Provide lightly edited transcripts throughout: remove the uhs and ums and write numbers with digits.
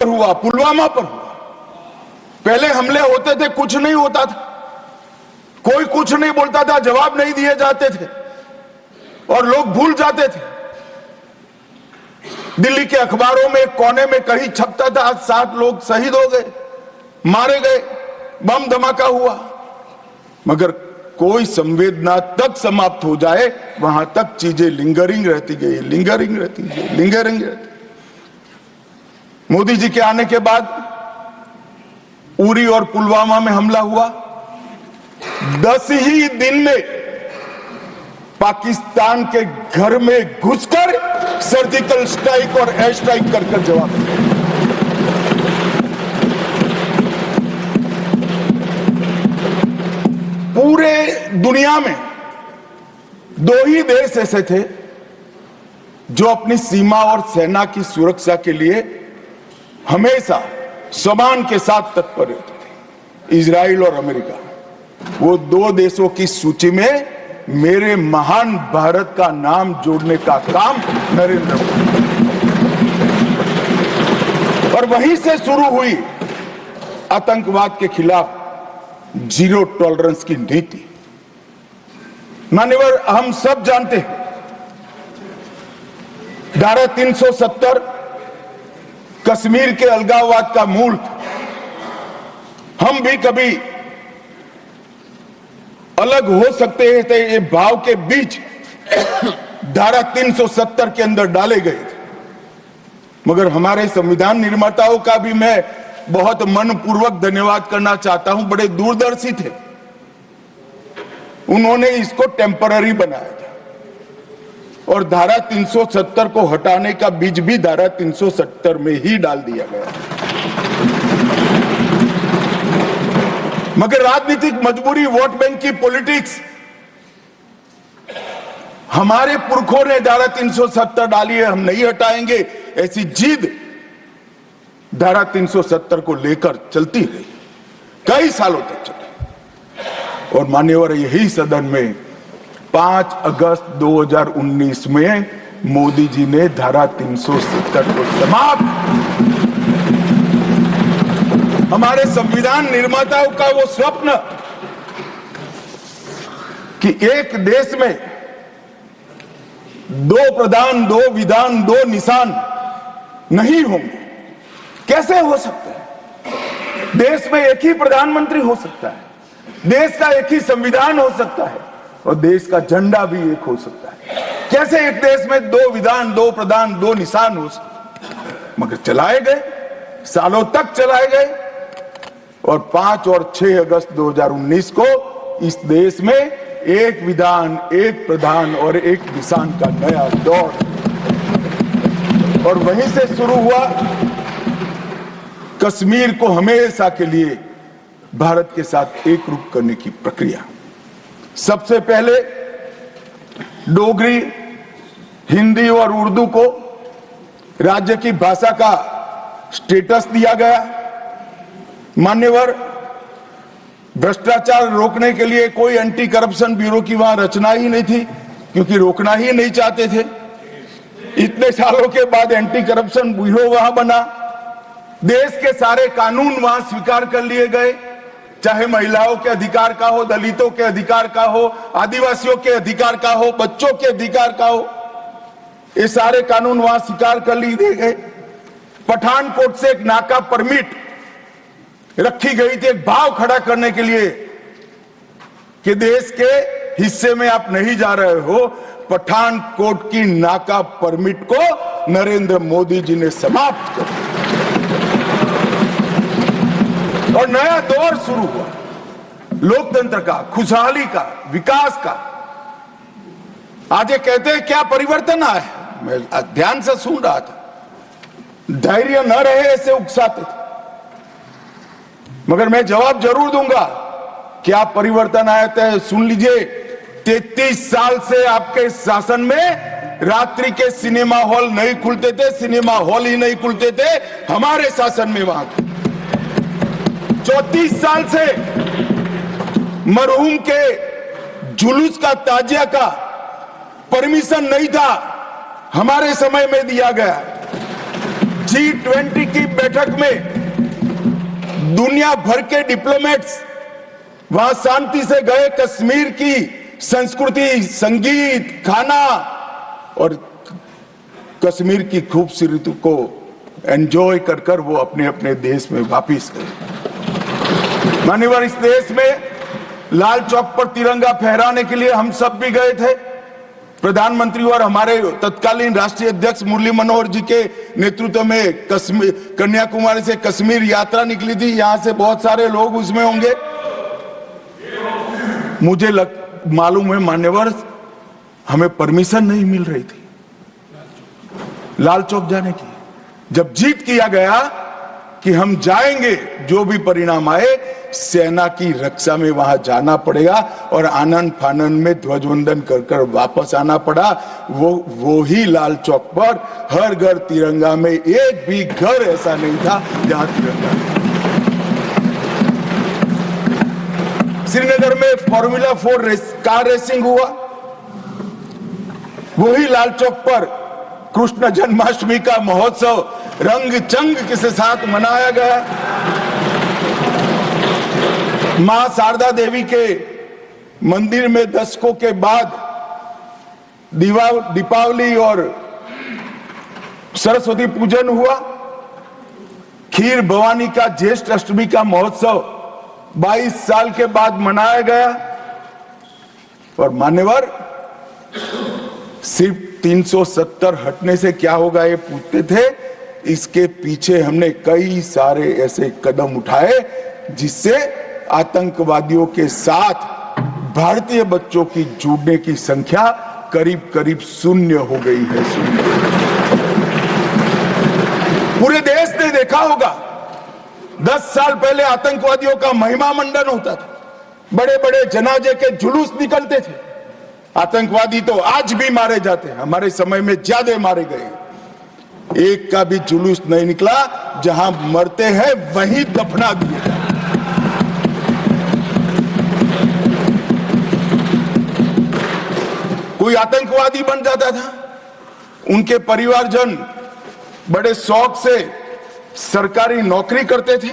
हुआ, पुलवामा पर हुआ। पहले हमले होते थे, कुछ नहीं होता था, कोई कुछ नहीं बोलता था, जवाब नहीं दिए जाते थे और लोग भूल जाते थे। दिल्ली के अखबारों में एक कोने में कहीं छपता था, आज 7 लोग शहीद हो गए, मारे गए, बम धमाका हुआ। मगर कोई संवेदना तक समाप्त हो जाए, वहां तक चीजें लिंगरिंग रहती गई, लिंगरिंग रहती गई, लिंगरिंग रहती। मोदी जी के आने के बाद उरी और पुलवामा में हमला हुआ। 10 ही दिन में पाकिस्तान के घर में घुसकर सर्जिकल स्ट्राइक और एयर स्ट्राइक कर जवाब दिया। पूरे दुनिया में 2 ही देश ऐसे थे जो अपनी सीमा और सेना की सुरक्षा के लिए हमेशा सम्मान के साथ तत्पर रहते थे, इजराइल और अमेरिका। वो 2 देशों की सूची में मेरे महान भारत का नाम जोड़ने का काम नरेंद्र मोदी, और वहीं से शुरू हुई आतंकवाद के खिलाफ जीरो टॉलरेंस की नीति। मान्यवर, हम सब जानते हैं धारा 370 कश्मीर के अलगाववाद का मूल था। हम भी कभी अलग हो सकते हैं, तो ये भाव के बीच धारा 370 के अंदर डाले गए थे। मगर हमारे संविधान निर्माताओं का भी मैं बहुत मनपूर्वक धन्यवाद करना चाहता हूं। बड़े दूरदर्शी थे, उन्होंने इसको टेम्पररी बनाया था और धारा 370 को हटाने का बीज भी धारा 370 में ही डाल दिया गया। मगर राजनीतिक मजबूरी, वोट बैंक की पॉलिटिक्स, हमारे पुरखों ने धारा 370 डाली है, हम नहीं हटाएंगे, ऐसी जिद धारा 370 को लेकर चलती रही, कई सालों तक चली। और मान्यवर, यही सदन में 5 अगस्त 2019 में मोदी जी ने धारा 370 को समाप्त। हमारे संविधान निर्माताओं का वो स्वप्न कि एक देश में 2 प्रधान, 2 विधान, 2 निशान नहीं होंगे, कैसे हो सकता है? देश में एक ही प्रधानमंत्री हो सकता है, देश का एक ही संविधान हो सकता है और देश का झंडा भी एक हो सकता है। कैसे एक देश में 2 विधान, 2 प्रधान, 2 निशान हो सकते? मगर चलाए गए, सालों तक चलाए गए और 5 और 6 अगस्त 2019 को इस देश में एक विधान, एक प्रधान और एक निशान का नया दौर, और वहीं से शुरू हुआ कश्मीर को हमेशा के लिए भारत के साथ एकरूप करने की प्रक्रिया। सबसे पहले डोगरी, हिंदी और उर्दू को राज्य की भाषा का स्टेटस दिया गया। मान्यवर, भ्रष्टाचार रोकने के लिए कोई एंटी करप्शन ब्यूरो की वहां रचना ही नहीं थी, क्योंकि रोकना ही नहीं चाहते थे। इतने सालों के बाद एंटी करप्शन ब्यूरो वहां बना। देश के सारे कानून वहां स्वीकार कर लिए गए, चाहे महिलाओं के अधिकार का हो, दलितों के अधिकार का हो, आदिवासियों के अधिकार का हो, बच्चों के अधिकार का हो, ये सारे कानून वहां स्वीकार कर लिए गए। पठानकोट से एक नाका परमिट रखी गई थी, एक भाव खड़ा करने के लिए कि देश के हिस्से में आप नहीं जा रहे हो। पठानकोट की नाका परमिट को नरेंद्र मोदी जी ने समाप्त कर दिया और नया दौर शुरू हुआ, लोकतंत्र का, खुशहाली का, विकास का। आज ये कहते हैं क्या परिवर्तन आया है? मैं ध्यान से सुन रहा था, धैर्य न रहे ऐसे उकसाते थे, मगर मैं जवाब जरूर दूंगा। क्या परिवर्तन आया था? सुन लीजिए, 33 साल से आपके शासन में रात्रि के सिनेमा हॉल नहीं खुलते थे, सिनेमा हॉल ही नहीं खुलते थे हमारे शासन में वहां। 34 साल से मरहूम के जुलूस का, ताजिया का परमिशन नहीं था, हमारे समय में दिया गया। G20 की बैठक में दुनिया भर के डिप्लोमेट्स वहां शांति से गए, कश्मीर की संस्कृति, संगीत, खाना और कश्मीर की खूबसूरती को एंजॉय कर कर वो अपने अपने देश में वापिस गए। मान्यवर, इस देश में लाल चौक पर तिरंगा फहराने के लिए हम सब भी गए थे। प्रधानमंत्री और हमारे तत्कालीन राष्ट्रीय अध्यक्ष मुरली मनोहर जी के नेतृत्व में कन्याकुमारी से कश्मीर यात्रा निकली थी। यहां से बहुत सारे लोग उसमें होंगे। मुझे मालूम है मान्यवर, हमें परमिशन नहीं मिल रही थी लाल चौक जाने की। जब जीत किया गया कि हम जाएंगे, जो भी परिणाम आए, सेना की रक्षा में वहां जाना पड़ेगा और आनंद फानन में ध्वजवंदन कर कर वापस आना पड़ा। वो ही लाल चौक पर हर घर तिरंगा में, एक भी घर ऐसा नहीं था जहां तिरंगा नहीं। श्रीनगर में फॉर्मूला 4 कार रेसिंग हुआ, वही लाल चौक पर कृष्ण जन्माष्टमी का महोत्सव रंग चंग के साथ मनाया गया। मां शारदा देवी के मंदिर में दशकों के बाद दीपावली और सरस्वती पूजन हुआ। खीर भवानी का ज्येष्ठ अष्टमी का महोत्सव 22 साल के बाद मनाया गया। और मान्यवर, सिर्फ 370 हटने से क्या होगा ये पूछते थे। इसके पीछे हमने कई सारे ऐसे कदम उठाए जिससे आतंकवादियों के साथ भारतीय बच्चों की जुड़ने की संख्या करीब करीब शून्य हो गई है। पूरे देश ने देखा होगा, 10 साल पहले आतंकवादियों का महिमा मंडन होता था, बड़े बड़े जनाजे के जुलूस निकलते थे। आतंकवादी तो आज भी मारे जाते हैं, हमारे समय में ज्यादा मारे गए। एक का भी जुलूस नहीं निकला, जहां मरते हैं वहीं दफना दिए जाते। कोई आतंकवादी बन जाता था, उनके परिवारजन बड़े शौक से सरकारी नौकरी करते थे,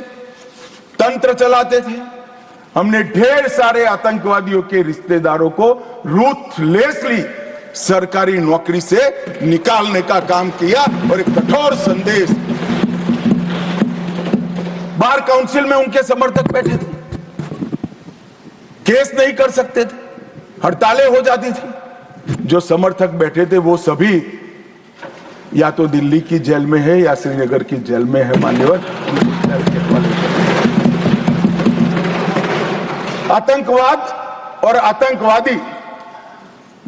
तंत्र चलाते थे। हमने ढेर सारे आतंकवादियों के रिश्तेदारों को रूथलेसली सरकारी नौकरी से निकालने का काम किया और एक कठोर संदेश। बार काउंसिल में उनके समर्थक बैठे थे, केस नहीं कर सकते थे, हड़तालें हो जाती थी। जो समर्थक बैठे थे वो सभी या तो दिल्ली की जेल में है या श्रीनगर की जेल में है। मान्यवर, आतंकवाद और आतंकवादी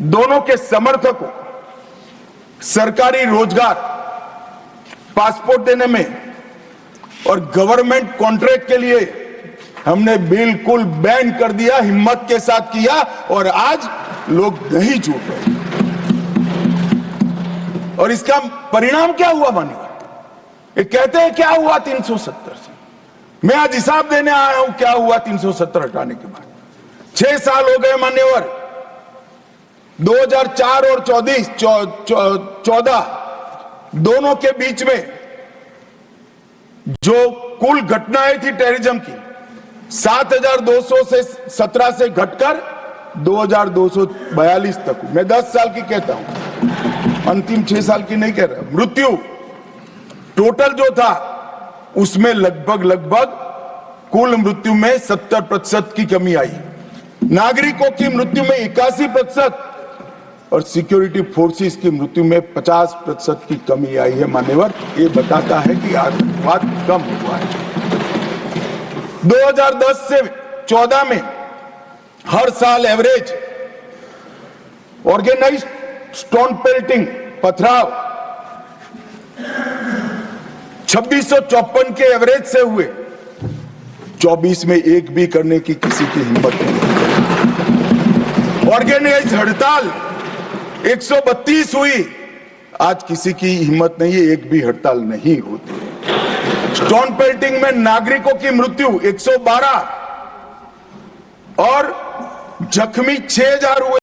दोनों के समर्थकों सरकारी रोजगार, पासपोर्ट देने में और गवर्नमेंट कॉन्ट्रैक्ट के लिए हमने बिल्कुल बैन कर दिया, हिम्मत के साथ किया और आज लोग नहीं जुड़ रहे। और इसका परिणाम क्या हुआ मान्यवर? ये कहते हैं क्या हुआ 370 से। मैं आज हिसाब देने आया हूं क्या हुआ 370 हटाने के बाद। 6 साल हो गए मान्यवर। 2004 और 14 दोनों के बीच में जो कुल घटनाएं थी टेररिज्म की, 7200 से 17 से घटकर 2242 तक। मैं 10 साल की कहता हूं, अंतिम 6 साल की नहीं कह रहा। मृत्यु टोटल जो था उसमें लगभग कुल मृत्यु में 70% की कमी आई। नागरिकों की मृत्यु में 81% और सिक्योरिटी फोर्सेस की मृत्यु में 50% की कमी आई है। मान्यवर, ये बताता है कि आतंकवाद कम हुआ है। 2010 से 14 में हर साल एवरेज ऑर्गेनाइज्ड स्टोन पेल्टिंग, पथराव 2654 के एवरेज से हुए। 24 में एक भी करने की किसी की हिम्मत नहीं। ऑर्गेनाइज्ड हड़ताल 132 हुई, आज किसी की हिम्मत नहीं है, एक भी हड़ताल नहीं होती। स्टोन पेल्टिंग में नागरिकों की मृत्यु 112 और जख्मी 6000 हुए।